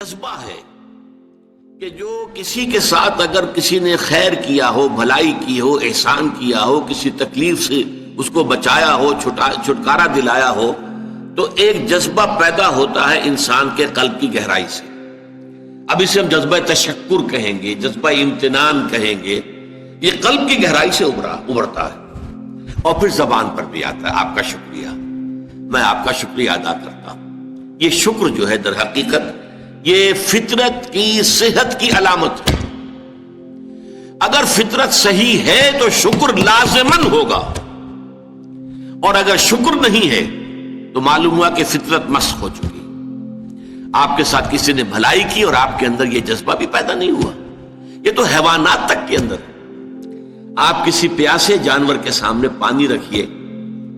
جذبہ ہے کہ جو کسی کے ساتھ اگر کسی نے خیر کیا ہو، بھلائی کی ہو، احسان کیا ہو، کسی تکلیف سے اس کو بچایا ہو، چھٹکارا دلایا ہو، تو ایک جذبہ پیدا ہوتا ہے انسان کے قلب کی گہرائی سے. اب اسے ہم جذبہ تشکر کہیں گے، جذبہ امتنان کہیں گے. یہ قلب کی گہرائی سے ابھرتا ہے اور پھر زبان پر بھی آتا ہے. آپ کا شکریہ، میں آپ کا شکریہ ادا کرتا ہوں. یہ شکر جو ہے در حقیقت یہ فطرت کی صحت کی علامت ہے. اگر فطرت صحیح ہے تو شکر لازماً ہوگا، اور اگر شکر نہیں ہے تو معلوم ہوا کہ فطرت مسخ ہو چکی. آپ کے ساتھ کسی نے بھلائی کی اور آپ کے اندر یہ جذبہ بھی پیدا نہیں ہوا. یہ تو حیوانات تک کے اندر ہے. آپ کسی پیاسے جانور کے سامنے پانی رکھیے،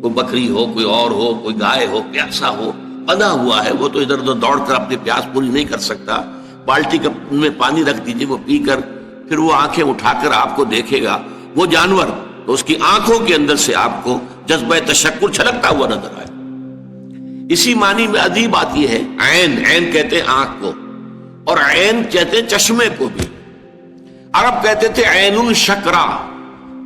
کوئی بکری ہو، کوئی اور ہو، کوئی گائے ہو، پیاسا ہو، بندھا ہوا ہے، وہ تو ادھر ادھر دوڑ کر اپنی پیاس پوری نہیں کر سکتا. بالٹی میں پانی رکھ دیجیے، وہ پی کر پھر وہ آنکھیں اٹھا کر آپ کو دیکھے گا. وہ جانور تو اس کی آنکھوں کے اندر سے آپ کو جذبہ تشکر چھلکتا ہوا نظر آئے. اسی معنی میں عجیب بات یہ ہے، عین، عین کہتے ہیں آنکھ کو، اور عین کہتے ہیں چشمے کو بھی. عرب کہتے تھے عین الشکرا،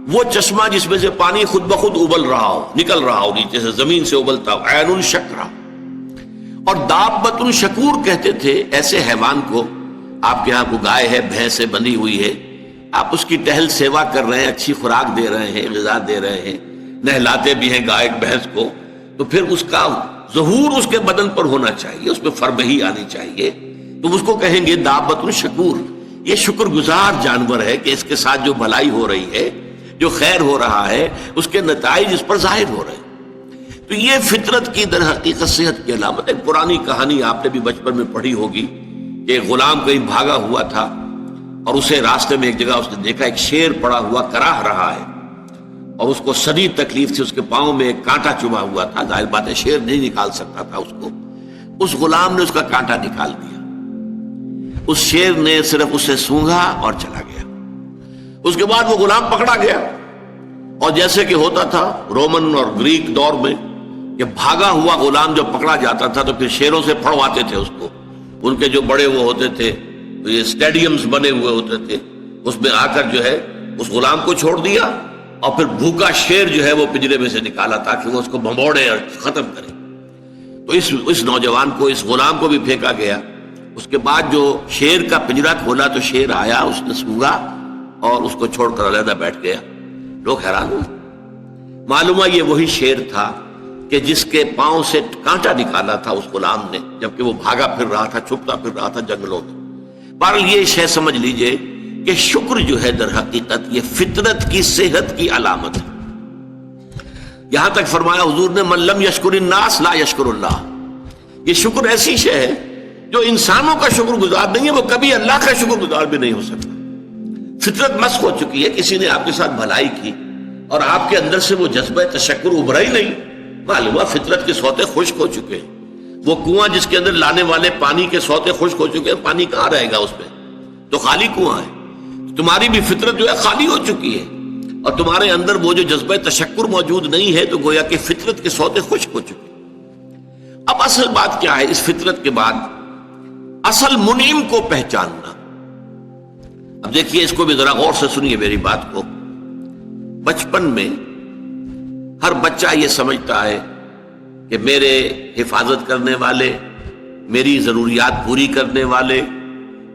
وہ چشمہ جس میں سے پانی خود بخود ابل رہا ہو، نکل رہا ہو، نیچے سے زمین سے ابلتا ہو، عین الشکرا. اور دابۃ شکور کہتے تھے ایسے حیوان کو. آپ کے ہاں کو گائے ہے، بھینس ہے، بندھی ہوئی ہے، آپ اس کی ٹہل سیوا کر رہے ہیں، اچھی خوراک دے رہے ہیں، غذا دے رہے ہیں، نہلاتے بھی ہیں گائے بھینس کو، تو پھر اس کا ظہور اس کے بدن پر ہونا چاہیے، اس پہ فربہی آنی چاہیے. تو اس کو کہیں گے دابۃ شکور. یہ شکر گزار جانور ہے کہ اس کے ساتھ جو بھلائی ہو رہی ہے، جو خیر ہو رہا ہے، اس کے نتائج اس پر ظاہر ہو رہے ہیں. تو یہ فطرت کی در حقیقت صحت کی علامت ہے. پرانی کہانی آپ نے بھی بچپن میں پڑھی ہوگی کہ ایک غلام کہیں بھاگا ہوا تھا اور اسے راستے میں ایک جگہ اس نے دیکھا ایک شیر پڑا ہوا کراہ رہا ہے، اور اس کو شدید تکلیف تھی. اس کے پاؤں میں ایک کانٹا چبھا ہوا تھا. ظاہر بات ہے شیر نہیں نکال سکتا تھا اس کو. اس غلام نے اس کا کانٹا نکال دیا. اس شیر نے صرف اسے سونگھا اور چلا گیا. اس کے بعد وہ غلام پکڑا گیا، اور جیسے کہ ہوتا تھا رومن اور گریک دور میں کہ بھاگا ہوا غلام جب پکڑا جاتا تھا تو پھر شیروں سے پھڑواتے تھے اس کو. ان کے جو بڑے وہ ہوتے تھے، یہ اسٹیڈیمز بنے ہوئے ہوتے تھے، اس میں آ کر جو ہے اس غلام کو چھوڑ دیا، اور پھر بھوکا شیر جو ہے وہ پنجرے میں سے نکالا تاکہ وہ اس کو بھمبوڑے اور ختم کرے. تو اس نوجوان کو، اس غلام کو بھی پھینکا گیا. اس کے بعد جو شیر کا پنجرا کھولا تو شیر آیا، اس نے سونگا اور اس کو چھوڑ کر علیحدہ بیٹھ گیا. لوگ حیران ہوئے. معلوم ہوا یہ وہی شیر تھا کہ جس کے پاؤں سے کانٹا نکالا تھا اس غلام نے، جبکہ وہ بھاگا پھر رہا تھا، چھپتا پھر رہا تھا جنگلوں میں. بہرحال یہ شے سمجھ لیجئے کہ شکر جو ہے در حقیقت یہ فطرت کی صحت کی علامت ہے. یہاں تک فرمایا حضور نے من لم یشکر الناس لا یشکر اللہ. یہ شکر ایسی شے ہے جو انسانوں کا شکر گزار نہیں ہے، وہ کبھی اللہ کا شکر گزار بھی نہیں ہو سکتا. فطرت مسخ ہو چکی ہے. کسی نے آپ کے ساتھ بھلائی کی اور آپ کے اندر سے وہ جذبہ تشکر ابھرا ہی نہیں، معلوم ہوا فطرت کے سوتے خشک ہو چکے ہیں. وہ کنواں جس کے اندر لانے والے پانی کے سوتے خشک ہو چکے ہیں، پانی کہاں رہے گا اس میں؟ تو خالی کنواں ہے. تمہاری بھی فطرت جو ہے خالی ہو چکی ہے، اور تمہارے اندر وہ جو جذبہ تشکر موجود نہیں ہے، تو گویا کہ فطرت کے سوتے خشک ہو چکے. اب اصل بات کیا ہے اس فطرت کے بعد؟ اصل منعم کو پہچاننا. اب دیکھیے اس کو بھی ذرا غور سے سنیے میری بات کو. بچپن میں ہر بچہ یہ سمجھتا ہے کہ میرے حفاظت کرنے والے، میری ضروریات پوری کرنے والے،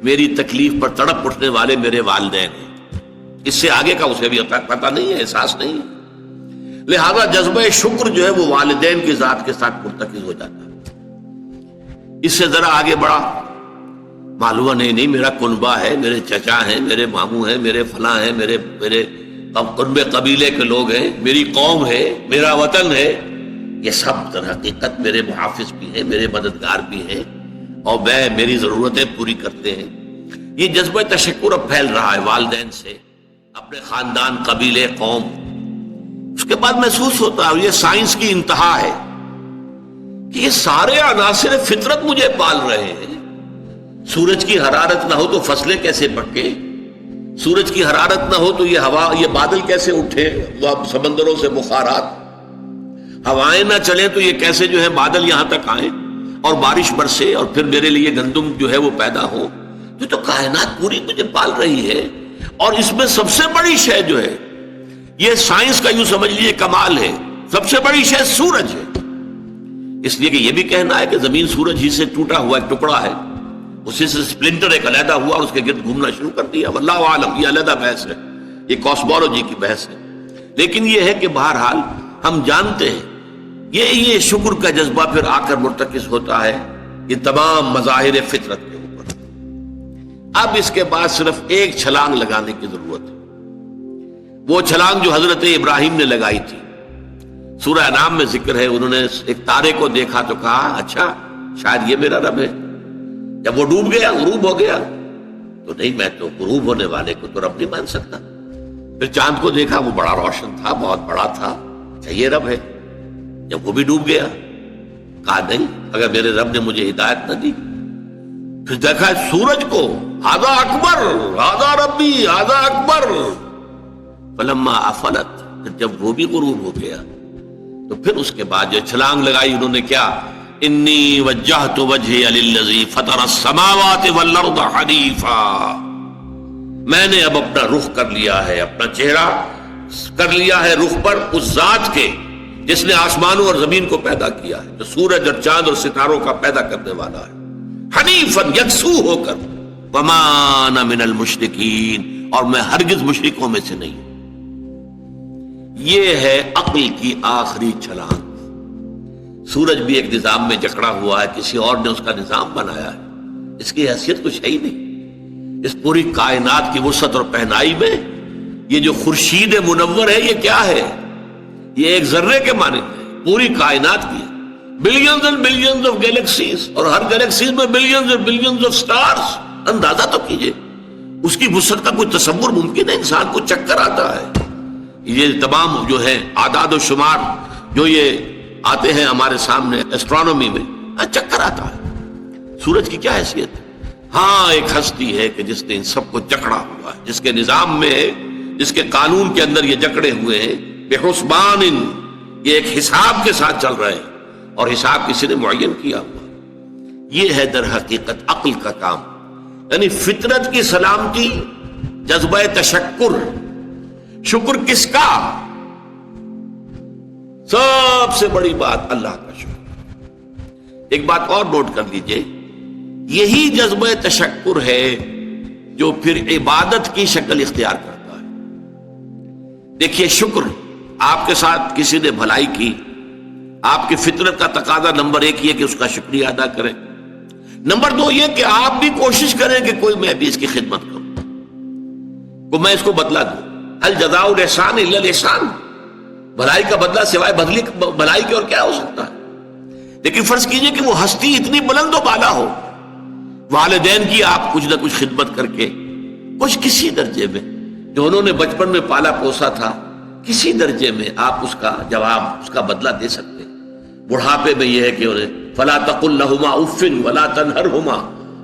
میری تکلیف پر تڑپ اٹھنے والے میرے والدین ہیں. اس سے آگے کا اسے بھی پتہ نہیں ہے، احساس نہیں ہے. لہذا جذبہ شکر جو ہے وہ والدین کی ذات کے ساتھ مرتکز ہو جاتا ہے. اس سے ذرا آگے بڑھا، معلوم نہیں میرا کنبہ ہے، میرے چچا ہیں، میرے ماموں ہیں، میرے فلاں ہیں، میرے کنبے قبیلے کے لوگ ہیں، میری قوم ہے، میرا وطن ہے. یہ سب در حقیقت میرے محافظ بھی ہیں، میرے مددگار بھی ہیں، اور میری ضرورتیں پوری کرتے ہیں. یہ جذبہ تشکر اب پھیل رہا ہے والدین سے، اپنے خاندان، قبیلے، قوم. اس کے بعد محسوس ہوتا ہے یہ سائنس کی انتہا ہے کہ یہ سارے عناصر فطرت مجھے پال رہے ہیں. سورج کی حرارت نہ ہو تو فصلیں کیسے پکے؟ سورج کی حرارت نہ ہو تو یہ ہوا، یہ بادل کیسے اٹھے؟ سمندروں سے بخارات. ہوائیں نہ چلیں تو یہ کیسے جو ہے بادل یہاں تک آئیں؟ اور بارش برسے اور پھر میرے لیے گندم جو ہے وہ پیدا ہو، تو کائنات پوری مجھے پال رہی ہے. اور اس میں سب سے بڑی شے جو ہے، یہ سائنس کا یوں سمجھ لیجیے کمال ہے، سب سے بڑی شے سورج ہے. اس لیے کہ یہ بھی کہنا ہے کہ زمین سورج ہی سے ٹوٹا ہوا ایک ٹکڑا ہے، اسی سے سپلنٹر ایک علیحدہ ہوا اور اس کے گرد گھومنا شروع کر دیا. واللہ عالم، یہ علیحدہ بحث ہے، یہ کاسمولوجی کی بحث ہے. لیکن یہ ہے کہ بہرحال ہم جانتے ہیں یہ شکر کا جذبہ پھر آ کر مرتکز ہوتا ہے یہ تمام مظاہر فطرت کے اوپر. اب اس کے بعد صرف ایک چھلانگ لگانے کی ضرورت ہے، وہ چھلانگ جو حضرت ابراہیم نے لگائی تھی. سورہ انعام میں ذکر ہے، انہوں نے ایک تارے کو دیکھا تو کہا اچھا شاید یہ میرا رب ہے. جب وہ ڈوب گیا، غروب ہو گیا، تو نہیں میں تو غروب ہونے والے کو تو رب نہیں مان سکتا. پھر چاند کو دیکھا، وہ بڑا روشن تھا، بہت بڑا تھا، اچھا یہ رب ہے. جب وہ بھی ڈوب گیا، کہا نہیں اگر میرے رب نے مجھے ہدایت نہ دی. پھر دیکھا سورج کو، ھذا اکبر، ھذا ربی، ھذا اکبر. فلما افلت، پھر جب وہ بھی غروب ہو گیا تو پھر اس کے بعد جو چھلانگ لگائی انہوں نے کیا، انی وجہت وجہی للذی فطر السماوات والارض حنیفا. میں نے اب اپنا رخ کر لیا ہے، اپنا چہرہ کر لیا ہے رخ پر اس ذات کے جس نے آسمانوں اور زمین کو پیدا کیا ہے، جو سورج اور چاند اور ستاروں کا پیدا کرنے والا ہے. حنیفاً، یکسو ہو کر. وما انا من المشرکین، اور میں ہرگز مشرکوں میں سے نہیں. یہ ہے عقل کی آخری چھلانگ. سورج بھی ایک نظام میں جکڑا ہوا ہے، کسی اور نے اس کا نظام بنایا ہے، اس کی حیثیت کچھ ہے ہی نہیں. اس پوری کائنات کی وسعت اور پہنائی میں یہ جو خورشید منور ہے یہ کیا ہے؟ یہ ایک ذرے کے مانند ہے. پوری کائنات کی billions and billions of galaxies, اور ہر گیلیکسیز میں billions and billions of stars. اندازہ تو کیجئے اس کی وسعت کا کوئی تصور ممکن ہے؟ انسان کو چکر آتا ہے. یہ تمام جو ہے اعداد و شمار جو یہ آتے ہیں ہمارے سامنے ایسٹرونومی میں، چکر آتا ہے. سورج کی کیا حیثیت ہے؟ ہاں ایک ہستی ہے کہ جس نے ان سب کو جکڑا ہوا ہے، جس کے نظام میں ہے، جس کے قانون کے اندر یہ جکڑے ہوئے ہیں. بحسبان، یہ ایک حساب کے ساتھ چل رہے ہیں اور حساب کسی نے معین کیا ہوا. یہ ہے در حقیقت عقل کا کام. یعنی فطرت کی سلامتی، جذبہ تشکر. شکر کس کا؟ سب سے بڑی بات اللہ کا شکر. ایک بات اور نوٹ کر لیجئے، یہی جذبہ تشکر ہے جو پھر عبادت کی شکل اختیار کرتا ہے. دیکھیے شکر، آپ کے ساتھ کسی نے بھلائی کی، آپ کی فطرت کا تقاضا نمبر 1 یہ کہ اس کا شکریہ ادا کریں. نمبر 2 یہ کہ آپ بھی کوشش کریں کہ کوئی میں بھی اس کی خدمت کروں، کو میں اس کو بدلہ دوں. هل جزاء الاحسان الا الاحسان، بھلائی کا بدلہ سوائے بھلائی کے اور کیا ہو سکتا ہے؟ لیکن فرض کیجئے کہ وہ ہستی اتنی بلند و بالا ہو، والدین کی آپ کچھ نہ کچھ خدمت کر کے کچھ کسی درجے میں جو انہوں نے بچپن میں پالا پوسا تھا، کسی درجے میں آپ اس کا جواب، اس کا بدلہ دے سکتے. بڑھاپے میں یہ ہے کہ انہیں فلا تقل لہما اف ولا تنہرہما،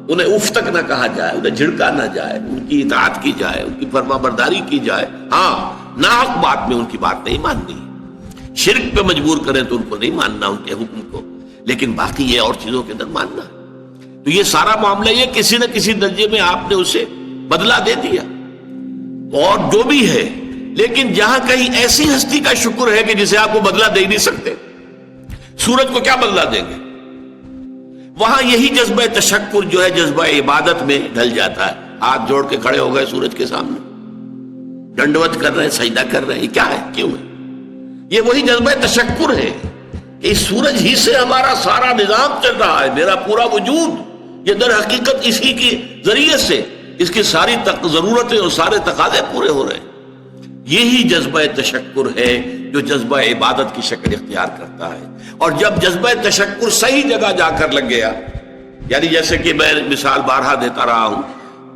انہیں اف تک نہ کہا جائے، انہیں جھڑکا نہ جائے، ان کی اطاعت کی جائے، ان کی فرما برداری کی جائے. ہاں ناحق بات میں ان کی بات نہیں ماننی، شرک پہ مجبور کریں تو ان کو نہیں ماننا، ان کے حکم کو، لیکن باقی یہ اور چیزوں کے اندر ماننا. تو یہ سارا معاملہ یہ کسی نہ کسی درجے میں آپ نے اسے بدلہ دے دیا اور جو بھی ہے. لیکن جہاں کہیں ایسی ہستی کا شکر ہے کہ جسے آپ کو بدلہ دے نہیں سکتے، سورج کو کیا بدلہ دیں گے، وہاں یہی جذبہ تشکر جو ہے جذبہ عبادت میں ڈھل جاتا ہے. ہاتھ جوڑ کے کھڑے ہو گئے سورج کے سامنے، ڈنڈوت کر رہے ہیں، سجدہ کر رہے ہیں. یہ کیا ہے، کیوں ہے؟ یہ وہی جذبہ تشکر ہے کہ اس سورج ہی سے ہمارا سارا نظام چل رہا ہے، میرا پورا وجود یہ در حقیقت اسی کے ذریعے سے اس کی ساری ضرورتیں اور سارے تقاضے پورے ہو رہے ہیں. یہی جذبہ تشکر ہے جو جذبہ عبادت کی شکل اختیار کرتا ہے. اور جب جذبہ تشکر صحیح جگہ جا کر لگ گیا، یعنی جیسے کہ میں مثال بارہا دیتا رہا ہوں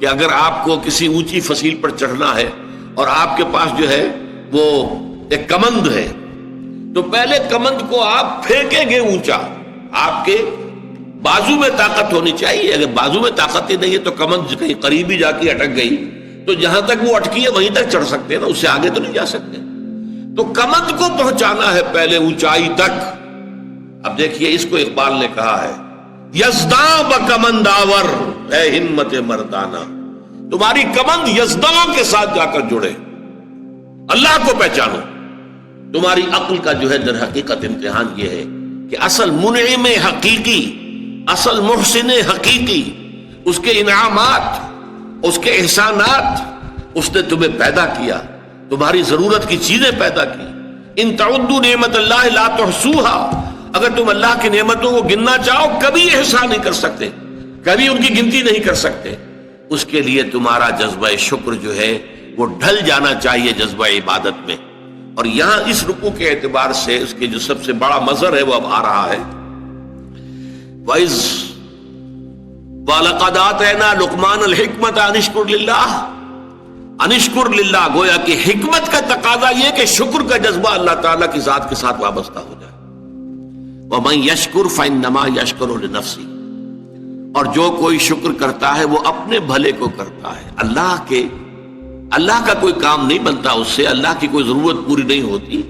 کہ اگر آپ کو کسی اونچی فصیل پر چڑھنا ہے اور آپ کے پاس جو ہے وہ ایک کمند ہے، تو پہلے کمند کو آپ پھینکیں گے اونچا، آپ کے بازو میں طاقت ہونی چاہیے. اگر بازو میں طاقت ہی نہیں ہے تو کمند کہیں قریب ہی جا کے اٹک گئی تو جہاں تک وہ اٹکی ہے وہیں تک چڑھ سکتے ہیں نا، اس سے آگے تو نہیں جا سکتے. تو کمند کو پہنچانا ہے پہلے اونچائی تک. اب دیکھیے اس کو اقبال نے کہا ہے یزداں بکمند آور، اے ہمت مردانہ، تمہاری کمند یزداں کے ساتھ جا کر جڑے، اللہ کو پہچانو۔ تمہاری عقل کا جو ہے در حقیقت امتحان یہ ہے کہ اصل منعم حقیقی، اصل محسن حقیقی، اس کے انعامات، اس کے احسانات، اس نے تمہیں پیدا کیا، تمہاری ضرورت کی چیزیں پیدا کی۔ ان تعدوا نعمت اللہ لا تحصوها، اگر تم اللہ کی نعمتوں کو گننا چاہو کبھی احسان نہیں کر سکتے، کبھی ان کی گنتی نہیں کر سکتے۔ اس کے لیے تمہارا جذبہ شکر جو ہے وہ ڈھل جانا چاہیے جذبہ عبادت میں۔ اور یہاں اس رکوع کے اعتبار سے اس کے جو سب سے بڑا مظہر ہے وہ اب آ رہا ہے، وَإِذْ وَلَقَدْ آتَيْنَا لُقْمَانَ الْحِكْمَةَ أَنِ اشْكُرْ لِلَّهِ، أَنِ اشْكُرْ لِلَّهِ، گویا کہ حکمت کا تقاضا یہ کہ شکر کا جذبہ اللہ تعالیٰ کی ذات کے ساتھ وابستہ ہو جائے۔ وَمَنْ يَشْكُرْ فَإِنَّمَا يَشْكُرُ لِنَفْسِهِ، اور جو کوئی شکر کرتا ہے وہ اپنے بھلے کو کرتا ہے۔ اللہ کا کوئی کام نہیں بنتا اس سے، اللہ کی کوئی ضرورت پوری نہیں ہوتی،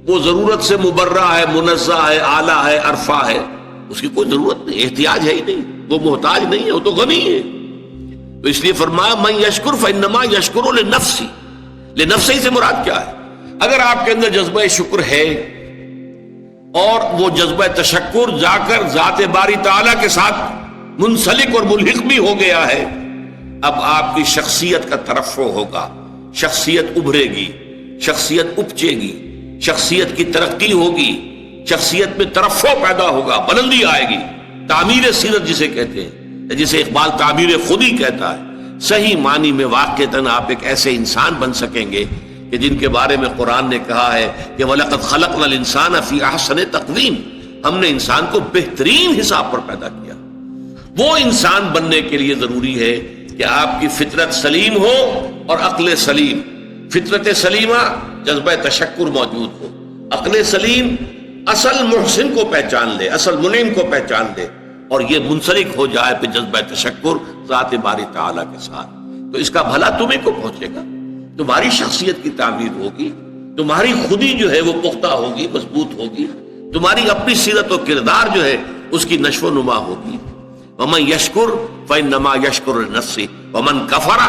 وہ ضرورت سے مبرہ ہے، منزہ ہے، اعلیٰ ہے، عرفہ ہے، اس کی کوئی ضرورت نہیں، احتیاج ہے ہی نہیں، وہ محتاج نہیں ہے، وہ تو غنی ہے۔ تو اس لیے فرمایا من یشکر فانما یشکر لنفسی، لنفسی سے مراد کیا ہے؟ اگر آپ کے اندر جذبہ شکر ہے اور وہ جذبہ تشکر جا کر ذات باری تعالیٰ کے ساتھ منسلک اور ملحق بھی ہو گیا ہے، اب آپ کی شخصیت کا ترفع ہوگا، شخصیت ابھرے گی، شخصیت اپچے گی، شخصیت کی ترقی ہوگی، شخصیت میں ترفع پیدا ہوگا، بلندی آئے گی، تعمیر سیرت جسے کہتے ہیں، جسے اقبال تعمیر خودی کہتا ہے۔ صحیح معنی میں واقعتاً آپ ایک ایسے انسان بن سکیں گے کہ جن کے بارے میں قرآن نے کہا ہے کہ وَلَقَدْ خَلَقْنَا الْإِنسَانَ فِي أَحْسَنِ تَقْوِيمٍ، ہم نے انسان کو بہترین حساب پر پیدا کیا۔ وہ انسان بننے کے لیے ضروری ہے کہ آپ کی فطرت سلیم ہو اور عقل سلیم، فطرت سلیمہ جذبہ تشکر موجود ہو، عقل سلیم اصل محسن کو پہچان لے، اصل منعم کو پہچان لے، اور یہ منسلک ہو جائے پہ جذبہ تشکر ذات باری تعالیٰ کے ساتھ، تو اس کا بھلا تمہیں کو پہنچے گا، تمہاری شخصیت کی تعمیر ہوگی، تمہاری خودی جو ہے وہ پختہ ہوگی، مضبوط ہوگی، تمہاری اپنی سیرت و کردار جو ہے اس کی نشو و نما ہوگی۔ وَمَنْ يَشْكُرْ فَإِنَّمَا يَشْكُرُ لِنَفْسِهِ وَمَنْ كَفَرَ،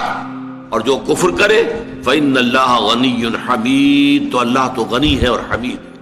اور جو کفر کرے فَإِنَّ اللَّهَ غَنِيٌّ حَمِيدٌ، تو اللہ تو غنی ہے اور حمید ہے۔